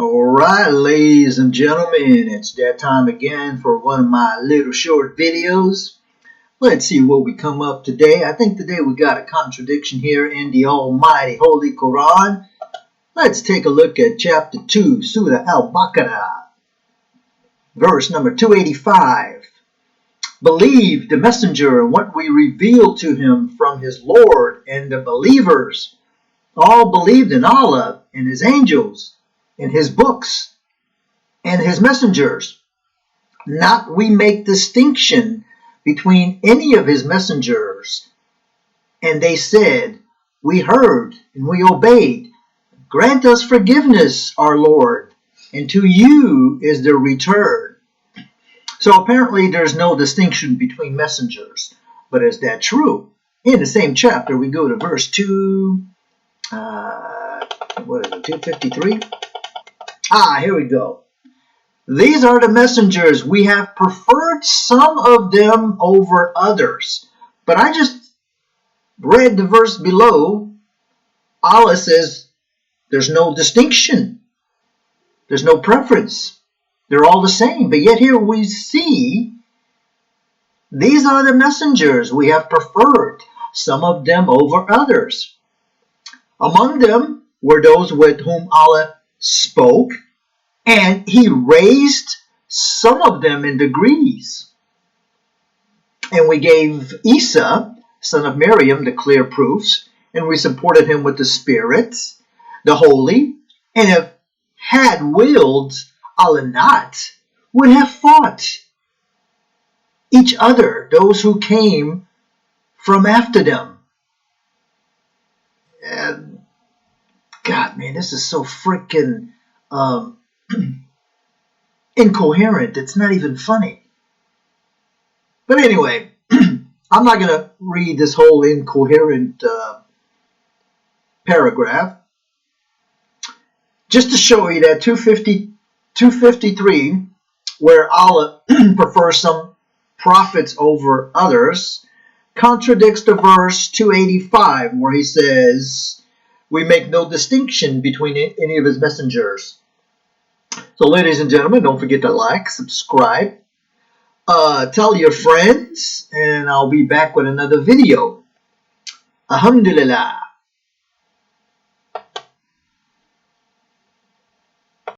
Alright, ladies and gentlemen, it's that time again for one of my little short videos. Let's see what we come up today. I think today we got a contradiction here in the almighty Holy Quran. Let's take a look at chapter 2, Surah Al-Baqarah, verse number 285. Believe the messenger and what we revealed to him from his Lord, and the believers all believed in Allah and his angels, in his books, and his messengers. Not we make distinction between any of his messengers. And they said, we heard and we obeyed. Grant us forgiveness, our Lord, and to you is the return. So apparently there's no distinction between messengers. But is that true? In the same chapter, we go to verse 253? Here we go. These are the messengers. We have preferred some of them over others. But I just read the verse below. Allah says there's no distinction. There's no preference. They're all the same. But yet here we see these are the messengers. We have preferred some of them over others. Among them were those with whom Allah spoke, and he raised some of them in degrees. And we gave Isa, son of Maryam, the clear proofs, and we supported him with the Spirit, the Holy, and if had willed Allah not, would have fought each other, those who came from after them. And God, man, this is so freaking incoherent. It's not even funny. But anyway, I'm not going to read this whole incoherent paragraph. Just to show you that 253, where Allah prefers some prophets over others, contradicts the verse 285, where he says, we make no distinction between any of his messengers. So ladies and gentlemen, don't forget to like, subscribe, tell your friends, and I'll be back with another video. Alhamdulillah.